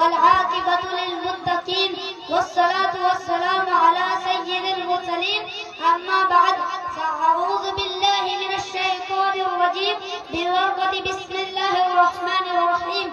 वल आकिबतु लिल मुत्तकीन वस्सलातु वस्सलामु अला सय्यिदिल मुरसलीन अम्मा बाद फअऊज़ु बिल्लाहि मिनश शैतानिर रजीम बिबरकति बिस्मिल्लाहिर रहमानिर रहीम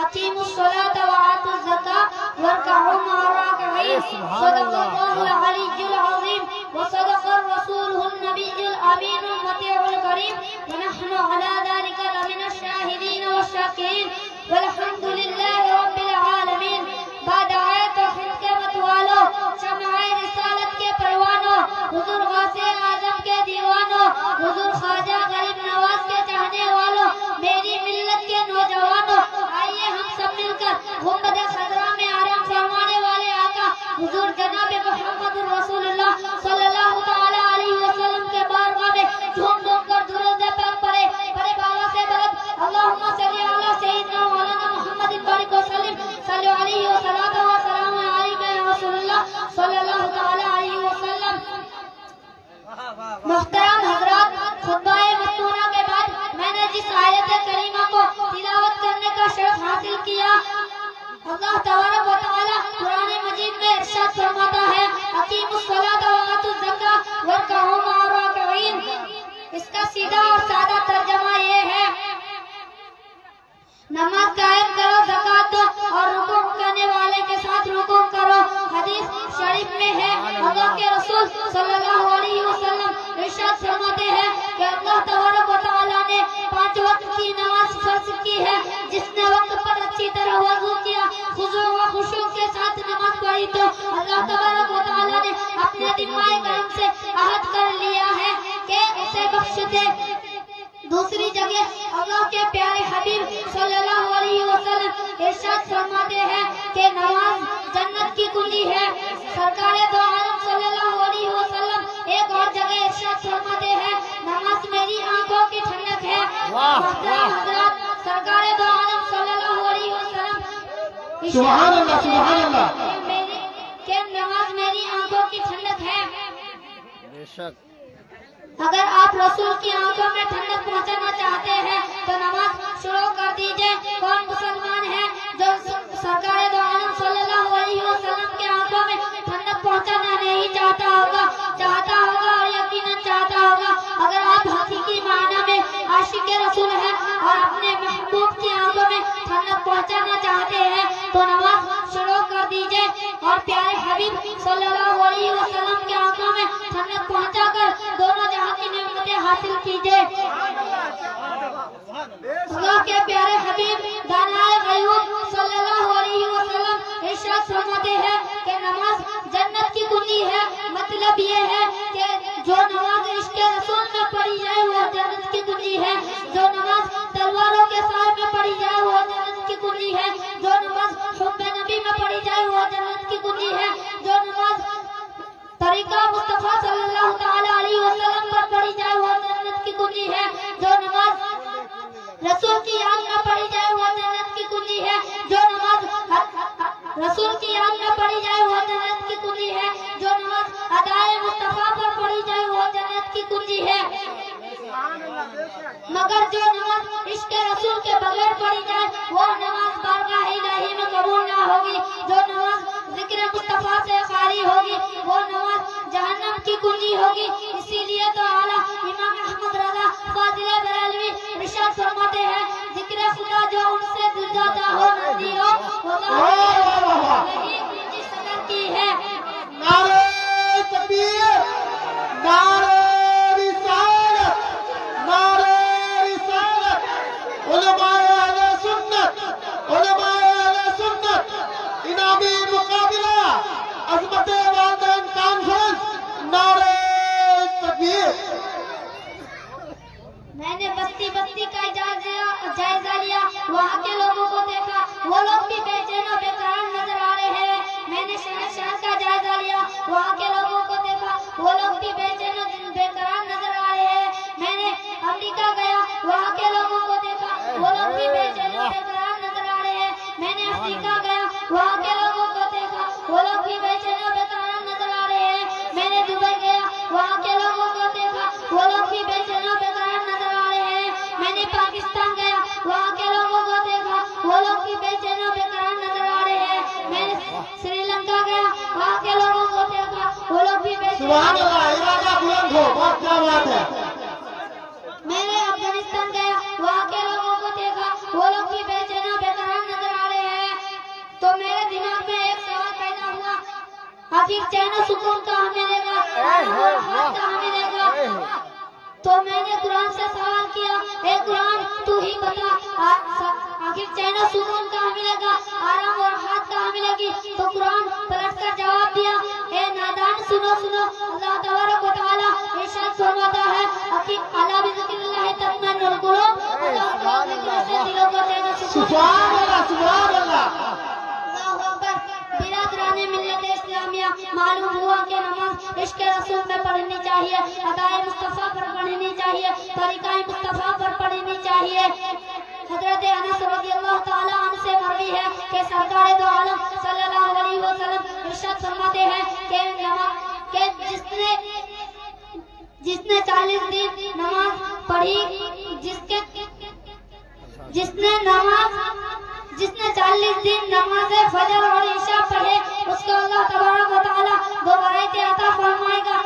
अकीमुस सलात व आतुज़ ज़कात वरकऊ मअर राकिईन सदक़ल्लाहुल अलिय्युल अज़ीम व सदक़र रसूलुहुन नबियुल अमीनुल मतीउल करीम व नहनु अला ज़ालिका लमिनश शाहिदीन व शाकिरीन वल्हम्दुलिल्लाहि रब्बिल आलमीन। बाद आयत हिंद के मतवालों, शमाए रिसालत के परवानों, हुजूर गौसे आजम के दीवानों, हुजूर ख्वाजा गरीब नवाज के चाहने वालों, मेरी मिल्लत के नौजवानों, आइए हम सब मिलकर गुंबद खजरा में आराम फरमाने वाले आका हुजूर जनाब मुहम्मद रसूलुल्लाह सल्लल्लाहु तआला अलैहि वसल्लम के बारगाह में झूम झूम कर दुरूद पाक पढ़े। पढ़े बाबा से बलद अल्लाहुम्मा सल्ली अला सय्यिदना मौलाना मुहम्मदिन बारिक वसल्लम सल्लु अलैहि व सल्लल्लाहु व सल्लम अलैहि रसूलुल्लाह सल्लल्लाहु तआला अलैहि वसल्लम। मुहतरम हजरात, खुतबाए मस्तूरा के बाद मैंने जिस आयत करीमा को तिलावत करने का शर्फ हासिल किया, अल्लाह तबारक व तआला कुरान मजीद में इरशाद फरमाता है अकीमुस सलात व आतुज़ ज़कात वरकऊ मअर राकिईन। इसका सीधा और सादा तर्जुमा ये है, नमाज कायम करो, ज़कात दो और रुकू करने वाले के साथ रुकू करो। हदीस शरीफ में है, अल्लाह के रसूल सल्लल्लाहु अलैहि वसल्लम इरशाद फरमाते हैं कि अल्लाह तबारक व तआला ने 5 वक्त की नमाज फर्ज की है। जिसने वक्त पर अच्छी तरह वज़ू किया, खुशू व खुशू के साथ नमाज पढ़ी, तो अल्लाह तबारक व तआला ने अपने दिमाए करम से अहद कर लिया है कि उसे बख्श दे। दूसरी जगह अल्लाह के प्यारे हबीब सल्लल्लाहु अलैहि वसल्लम इरशाद फरमाते हैं कि नमाज जन्नत की कुंजी है। सरकार दो आलम सल्लल्लाहु अलैहि वसल्लम एक और जगह इरशाद फरमाते हैं नमाज मेरी आंखों की ठंडक है। हज़रात, सरकार दो आलम सल्लल्लाहु अलैहि वसल्लम सुभान अल्लाह सुभान अल्लाह के नमाज मेरी आंखों की ठंडक है। बेशक अगर आप रसूल की आंखों में ठंडक पहुंचाना चाहते हैं तो नमाज शुरू कर दीजिए। कौन मुसलमान है जो सरकार दो आलम सल्लल्लाहु अलैहि वसल्लम के आंखों में ठंडक पहुंचाना नहीं चाहता होगा और यकीनन चाहता होगा। अगर आप हकीकी मायने में आशिक रसूल हैं और अपने महबूब की आंखों में ठंडक पहुंचाना चाहते हैं तो नमाज शुरू कर दीजिए और प्यारे हबीब सल्लल्लाहु अलैहि वसल्लम की आंखों में ठंडक पहुंचाकर दोनों जहां की नेमतें हासिल कीजिए। अल्लाह के प्यारे हबीब दानाए गयूब सल्लल्लाहु अलैहि वसल्लम इरशाद फरमाते हैं कि नमाज जन्नत की कुंजी है। मतलब ये है कि जो नमाज इश्क़ रसूल में पढ़ी जाए वो जन्नत की कुंजी है। जो नमाज तलवारों के सार में पढ़ी जाए वो जन्नत की कुंजी है। जो नमाज हुब्बे नबी में पढ़ी जाए वो जन्नत की कुंजी है। जो नमाज तरीका मुस्तफा सल्लल्लाहु तआला अलैहि वसल्लम पर पढ़ी जाए वो जन्नत की कुंजी है। जो नमाज रसूल की याद में पढ़ी जाए वो जन्नत की कुंजी है। जो नमाज रसूल की याद में पढ़ी जाए वो जन्नत की कुंजी है। जो नमाज अदाए मुस्तफा पर पढ़ी जाए वो जन्नत की कुंजी है। मगर जो नमाज इश्क़ रसूल के बगैर पढ़ी जाए वो नमाज बारगाह इलाही में कबूल ना होगी। जो नमाज जिक्र मुस्तफा से खाली होगी वो नमाज जहन्नम की कुंजी होगी। इसीलिए तो आला इमाम अहमद रज़ा फाज़िल बरेलवी इरशाद फरमाते हैं जिक्र खुदा जो उनसे दिलजादा हो नज़दीक हो यही कुंजी सदर की है। नारे तकबीर, नारे रिसालत, नारे रिसालत, उलमाए अहले सुन्नत, उलमाए अहले सुन्नत, इनामी मुकाबिला, अज़मत वालिदैन कॉन्फ्रेंस, नारे तकबीर। मैंने बस्ती बस्ती का जायजा लिया, वहाँ के लोगों को देखा, वो लोग भी बेचैन और बेकरार नजर आ रहे हैं। मैंने शहर शहर का जायजा लिया, वहाँ के लोगों को देखा, वो लोग भी बेचैन और बेकरार नजर आ रहे हैं। मैंने अमेरिका गया, वहाँ के लोगों को देखा, वो लोग भी बेचैन और बेकरार नजर आ रहे हैं। मैंने अफ्रीका गया, वहाँ के लोगों को देखा, वो लोग भी बेचैन और बेकरार नजर आ रहे हैं। मैंने दुबई गया, वहाँ के लोगों को देखा, वो लोग भी बेचैन और बेकरार नजर आ रहे हैं। मैंने पाकिस्तान गया, वहाँ के लोगों को देखा, वो लोग भी बेचैन और बेकरार नजर आ रहे सुभान अल्लाह, इरादा बुलंद हो, बहुत क्या बात है। मैंने अफगानिस्तान गया, वहाँ के लोगों को देखा, वो लोग भी बेचैन बेकरार नजर आ रहे हैं। तो मेरे दिमाग में एक सवाल पैदा हुआ, आखिर चैन सुकून कहाँ मिलेगा, कहाँ मिलेगा। तो मैंने कुरान से सवाल किया, हे कुरान तू ही बता, आखिर चैन सुकून कहाँ मिलेगा, आराम और हाथ कहाँ मिलेगी। तो कुरान पलट कर जवाब दिया, हे नादान सुनो सुनो, अल्लाह तबारक व तआला इरशाद फरमाता है, अला बिज़िक्रिल्लाह तत्मइन्नुल कुलूब, अल्लाह के जिक्र से दिलों को चैन सुकून। सुभान अल्लाह, सुभान अल्लाह। अल्लाहु अकबर। बिरादराने मिल्लत इस्लामिया, मालूम हुआ कि नमाज इश्क रसूल में पढ़नी चाहिए, अदाए मुस्तफा पर पढ़नी चाहिए, तरीक़ाए मुस्तफा पर पढ़नी चाहिए। हजरत अनस रज़ियल्लाहु ताला अन्हु से मरवी है कि सरकार दो आलम सल्लल्लाहु अलैहि वसल्लम इरशाद फरमाते हैं कि जिसने 40 दिन नमाज पढ़ी, जिसने 40 दिन नमाज फजर और इशा पढ़े, उसको अल्लाह तबारक व तआला 2 बारातें अता फरमाएगा।